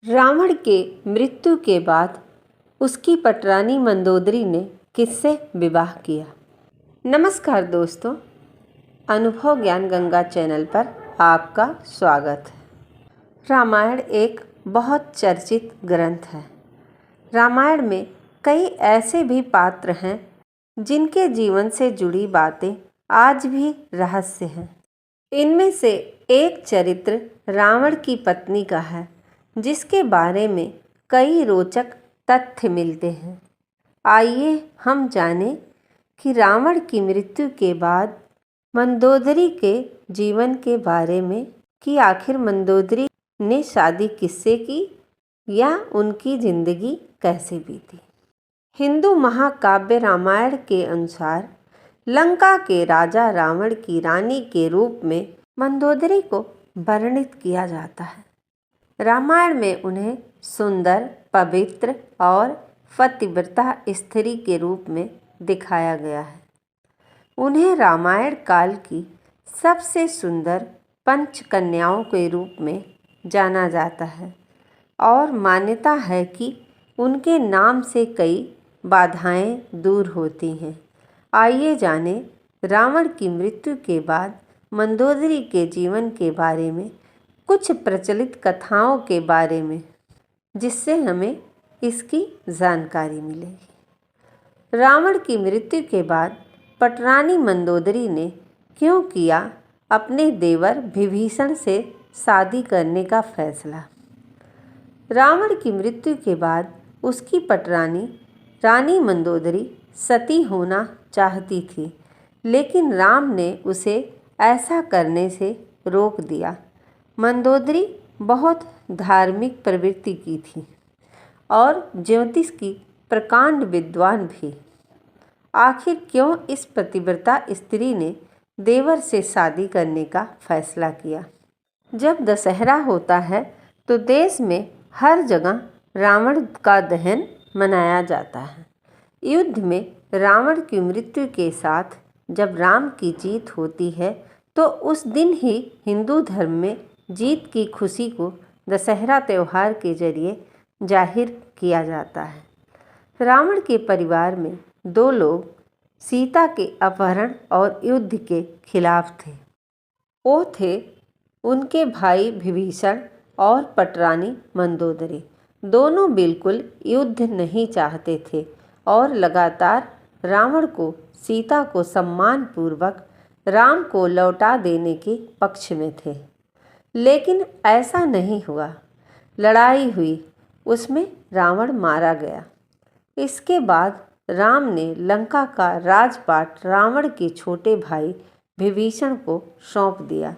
रावण के मृत्यु के बाद उसकी पटरानी मंदोदरी ने किससे विवाह किया? नमस्कार दोस्तों, अनुभव ज्ञान गंगा चैनल पर आपका स्वागत है। रामायण एक बहुत चर्चित ग्रंथ है। रामायण में कई ऐसे भी पात्र हैं जिनके जीवन से जुड़ी बातें आज भी रहस्य हैं। इनमें से एक चरित्र रावण की पत्नी का है, जिसके बारे में कई रोचक तथ्य मिलते हैं। आइए हम जानें कि रावण की मृत्यु के बाद मंदोदरी के जीवन के बारे में, कि आखिर मंदोदरी ने शादी किससे की या उनकी जिंदगी कैसे बीती। हिंदू महाकाव्य रामायण के अनुसार लंका के राजा रावण की रानी के रूप में मंदोदरी को वर्णित किया जाता है। रामायण में उन्हें सुंदर, पवित्र और पतिव्रता स्त्री के रूप में दिखाया गया है। उन्हें रामायण काल की सबसे सुंदर पंचकन्याओं के रूप में जाना जाता है और मान्यता है कि उनके नाम से कई बाधाएं दूर होती हैं। आइए जानें रावण की मृत्यु के बाद मंदोदरी के जीवन के बारे में, कुछ प्रचलित कथाओं के बारे में, जिससे हमें इसकी जानकारी मिलेगी। रावण की मृत्यु के बाद पटरानी मंदोदरी ने क्यों किया अपने देवर विभीषण से शादी करने का फैसला? रावण की मृत्यु के बाद उसकी पटरानी रानी मंदोदरी सती होना चाहती थी, लेकिन राम ने उसे ऐसा करने से रोक दिया। मंदोदरी बहुत धार्मिक प्रवृत्ति की थी और ज्योतिष की प्रकांड विद्वान भी। आखिर क्यों इस पतिव्रता स्त्री ने देवर से शादी करने का फैसला किया? जब दशहरा होता है तो देश में हर जगह रावण का दहन मनाया जाता है। युद्ध में रावण की मृत्यु के साथ जब राम की जीत होती है तो उस दिन ही हिंदू धर्म में जीत की खुशी को दशहरा त्यौहार के जरिए जाहिर किया जाता है। रावण के परिवार में दो लोग सीता के अपहरण और युद्ध के खिलाफ थे। वो थे उनके भाई विभीषण और पटरानी मंदोदरी। दोनों बिल्कुल युद्ध नहीं चाहते थे और लगातार रावण को सीता को सम्मानपूर्वक राम को लौटा देने के पक्ष में थे। लेकिन ऐसा नहीं हुआ। लड़ाई हुई, उसमें रावण मारा गया। इसके बाद राम ने लंका का राजपाट रावण के छोटे भाई विभीषण को सौंप दिया।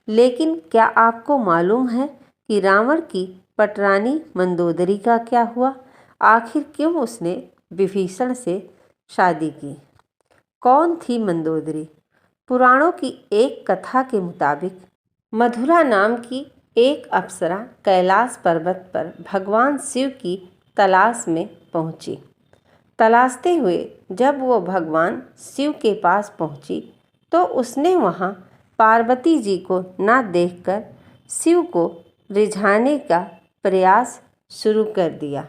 लेकिन क्या आपको मालूम है कि रावण की पटरानी मंदोदरी का क्या हुआ? आखिर क्यों उसने विभीषण से शादी की? कौन थी मंदोदरी? पुराणों की एक कथा के मुताबिक मधुरा नाम की एक अप्सरा कैलाश पर्वत पर भगवान शिव की तलाश में पहुंची। तलाशते हुए जब वो भगवान शिव के पास पहुंची तो उसने वहां पार्वती जी को ना देखकर शिव को रिझाने का प्रयास शुरू कर दिया।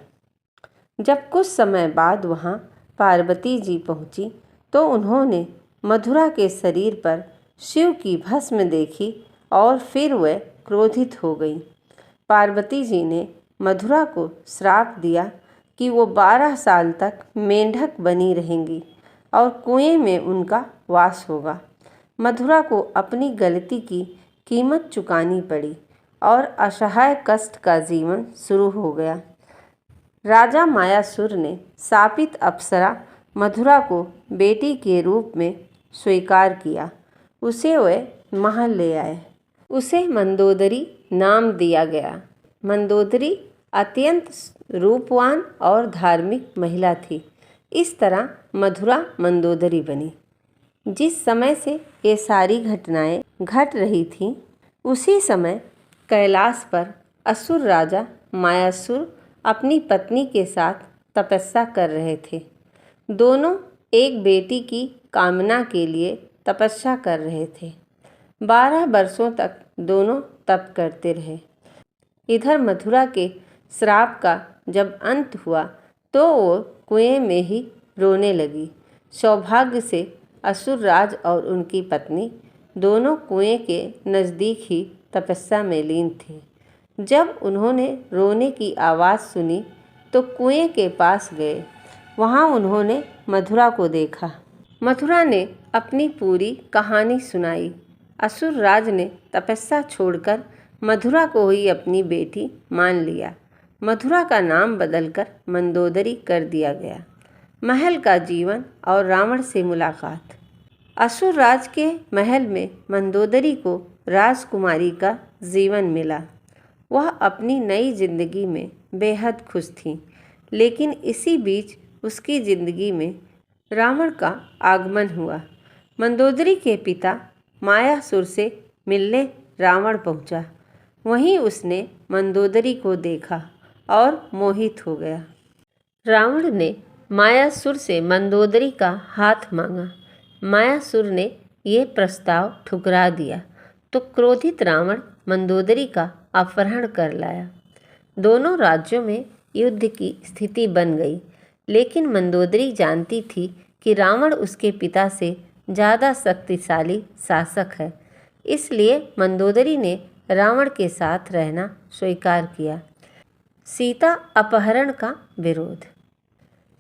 जब कुछ समय बाद वहां पार्वती जी पहुंची तो उन्होंने मधुरा के शरीर पर शिव की भस्म देखी और फिर वह क्रोधित हो गई। पार्वती जी ने मधुरा को श्राप दिया कि वो 12 साल तक मेंढक बनी रहेंगी और कुएं में उनका वास होगा। मधुरा को अपनी गलती की कीमत चुकानी पड़ी और असहाय कष्ट का जीवन शुरू हो गया। राजा मायासुर ने शापित अप्सरा मधुरा को बेटी के रूप में स्वीकार किया। उसे वह महल ले आए। उसे मंदोदरी नाम दिया गया। मंदोदरी अत्यंत रूपवान और धार्मिक महिला थी। इस तरह मधुरा मंदोदरी बनी। जिस समय से ये सारी घटनाएं घट रही थीं, उसी समय कैलाश पर असुर राजा मायासुर अपनी पत्नी के साथ तपस्या कर रहे थे। दोनों एक बेटी की कामना के लिए तपस्या कर रहे थे। 12 वर्षों तक दोनों तप करते रहे। इधर मथुरा के श्राप का जब अंत हुआ तो वो कुएं में ही रोने लगी। सौभाग्य से असुर राज और उनकी पत्नी दोनों कुएं के नज़दीक ही तपस्या में लीन थे। जब उन्होंने रोने की आवाज़ सुनी तो कुएं के पास गए। वहाँ उन्होंने मथुरा को देखा। मथुरा ने अपनी पूरी कहानी सुनाई। असुर राज ने तपस्या छोड़कर मथुरा को ही अपनी बेटी मान लिया। मथुरा का नाम बदलकर मंदोदरी कर दिया गया। महल का जीवन और रावण से मुलाकात। असुर राज के महल में मंदोदरी को राजकुमारी का जीवन मिला। वह अपनी नई जिंदगी में बेहद खुश थी, लेकिन इसी बीच उसकी जिंदगी में रावण का आगमन हुआ। मंदोदरी के पिता मायासुर से मिलने रावण पहुंचा। वहीं उसने मंदोदरी को देखा और मोहित हो गया। रावण ने मायासुर से मंदोदरी का हाथ मांगा। मायासुर ने ये प्रस्ताव ठुकरा दिया तो क्रोधित रावण मंदोदरी का अपहरण कर लाया। दोनों राज्यों में युद्ध की स्थिति बन गई, लेकिन मंदोदरी जानती थी कि रावण उसके पिता से ज़्यादा शक्तिशाली शासक है। इसलिए मंदोदरी ने रावण के साथ रहना स्वीकार किया। सीता अपहरण का विरोध।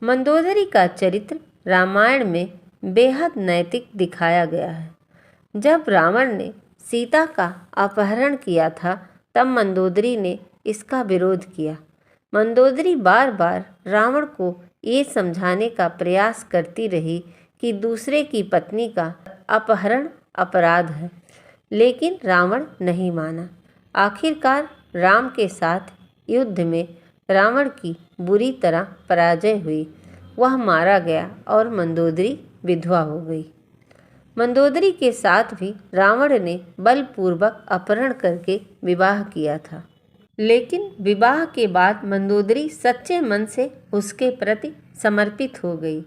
मंदोदरी का चरित्र रामायण में बेहद नैतिक दिखाया गया है। जब रावण ने सीता का अपहरण किया था तब मंदोदरी ने इसका विरोध किया। मंदोदरी बार बार रावण को ये समझाने का प्रयास करती रही कि दूसरे की पत्नी का अपहरण अपराध है, लेकिन रावण नहीं माना। आखिरकार राम के साथ युद्ध में रावण की बुरी तरह पराजय हुई। वह मारा गया और मंदोदरी विधवा हो गई। मंदोदरी के साथ भी रावण ने बलपूर्वक अपहरण करके विवाह किया था, लेकिन विवाह के बाद मंदोदरी सच्चे मन से उसके प्रति समर्पित हो गई।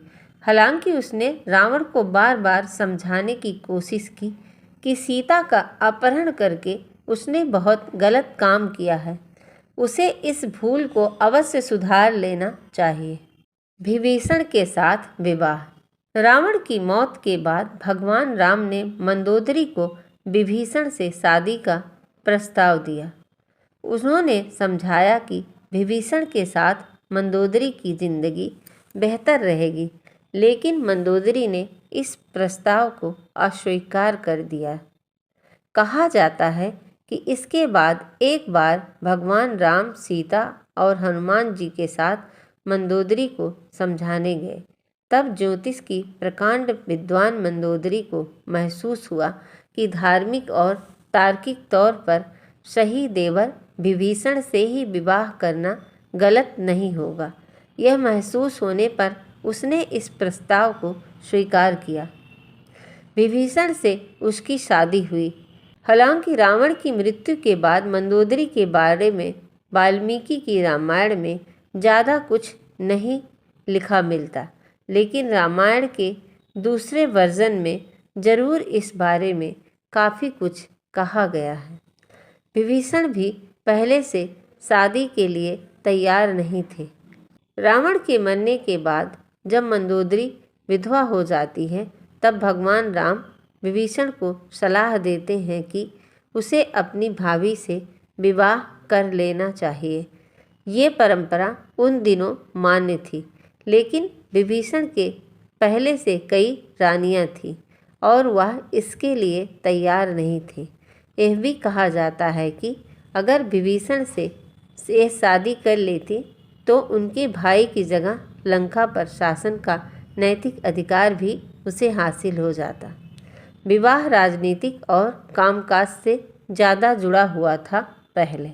हालांकि उसने रावण को बार बार समझाने की कोशिश की कि सीता का अपहरण करके उसने बहुत गलत काम किया है। उसे इस भूल को अवश्य सुधार लेना चाहिए। विभीषण के साथ विवाह। रावण की मौत के बाद भगवान राम ने मंदोदरी को विभीषण से शादी का प्रस्ताव दिया। उन्होंने समझाया कि विभीषण के साथ मंदोदरी की जिंदगी बेहतर रहेगी, लेकिन मंदोदरी ने इस प्रस्ताव को अस्वीकार कर दिया। कहा जाता है कि इसके बाद एक बार भगवान राम सीता और हनुमान जी के साथ मंदोदरी को समझाने गए। तब ज्योतिष की प्रकांड विद्वान मंदोदरी को महसूस हुआ कि धार्मिक और तार्किक तौर पर सही देवर विभीषण से ही विवाह करना गलत नहीं होगा। यह महसूस होने पर उसने इस प्रस्ताव को स्वीकार किया। विभीषण से उसकी शादी हुई। हालांकि रावण की मृत्यु के बाद मंदोदरी के बारे में वाल्मीकि की रामायण में ज़्यादा कुछ नहीं लिखा मिलता, लेकिन रामायण के दूसरे वर्जन में ज़रूर इस बारे में काफ़ी कुछ कहा गया है। विभीषण भी पहले से शादी के लिए तैयार नहीं थे। रावण के मरने के बाद जब मंदोदरी विधवा हो जाती है तब भगवान राम विभीषण को सलाह देते हैं कि उसे अपनी भाभी से विवाह कर लेना चाहिए। ये परंपरा उन दिनों मान्य थी, लेकिन विभीषण के पहले से कई रानियां थीं और वह इसके लिए तैयार नहीं थे। यह भी कहा जाता है कि अगर विभीषण से शादी कर लेते तो उनके भाई की जगह लंका पर शासन का नैतिक अधिकार भी उसे हासिल हो जाता। विवाह राजनीतिक और कामकाज से ज़्यादा जुड़ा हुआ था पहले।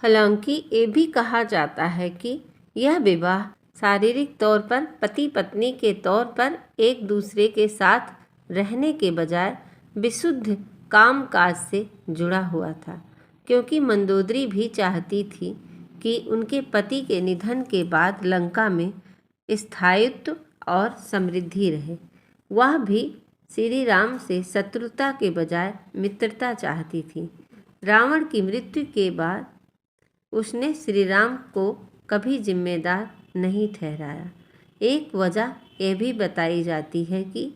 हालांकि ये भी कहा जाता है कि यह विवाह शारीरिक तौर पर पति पत्नी के तौर पर एक दूसरे के साथ रहने के बजाय विशुद्ध कामकाज से जुड़ा हुआ था, क्योंकि मंदोदरी भी चाहती थी कि उनके पति के निधन के बाद लंका में स्थायित्व और समृद्धि रहे। वह भी श्री राम से शत्रुता के बजाय मित्रता चाहती थी। रावण की मृत्यु के बाद उसने श्री राम को कभी जिम्मेदार नहीं ठहराया। एक वजह यह भी बताई जाती है कि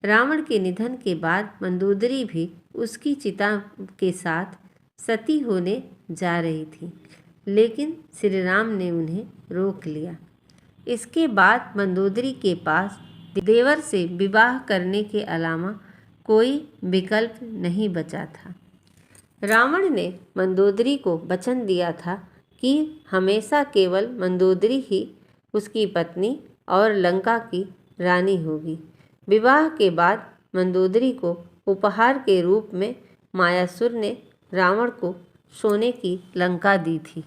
रावण के निधन के बाद मंदोदरी भी उसकी चिता के साथ सती होने जा रही थी, लेकिन श्री राम ने उन्हें रोक लिया। इसके बाद मंदोदरी के पास देवर से विवाह करने के अलावा कोई विकल्प नहीं बचा था। रावण ने मंदोदरी को वचन दिया था कि हमेशा केवल मंदोदरी ही उसकी पत्नी और लंका की रानी होगी। विवाह के बाद मंदोदरी को उपहार के रूप में मायासुर ने रावण को सोने की लंका दी थी।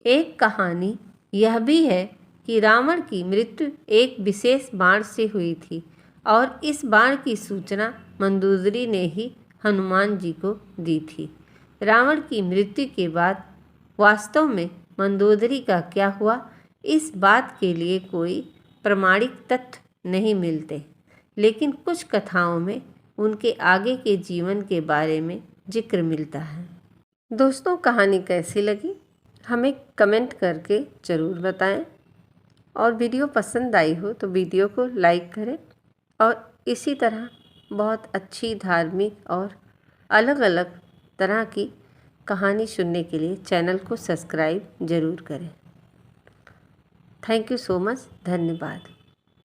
एक कहानी यह भी है कि रावण की मृत्यु एक विशेष बाण से हुई थी और इस बाण की सूचना मंदोदरी ने ही हनुमान जी को दी थी। रावण की मृत्यु के बाद वास्तव में मंदोदरी का क्या हुआ, इस बात के लिए कोई प्रमाणिक तथ्य नहीं मिलते, लेकिन कुछ कथाओं में उनके आगे के जीवन के बारे में जिक्र मिलता है। दोस्तों, कहानी कैसी लगी हमें कमेंट करके ज़रूर बताएं और वीडियो पसंद आई हो तो वीडियो को लाइक करें और इसी तरह बहुत अच्छी धार्मिक और अलग अलग तरह की कहानी सुनने के लिए चैनल को सब्सक्राइब ज़रूर करें। Thank you so much. धन्यवाद।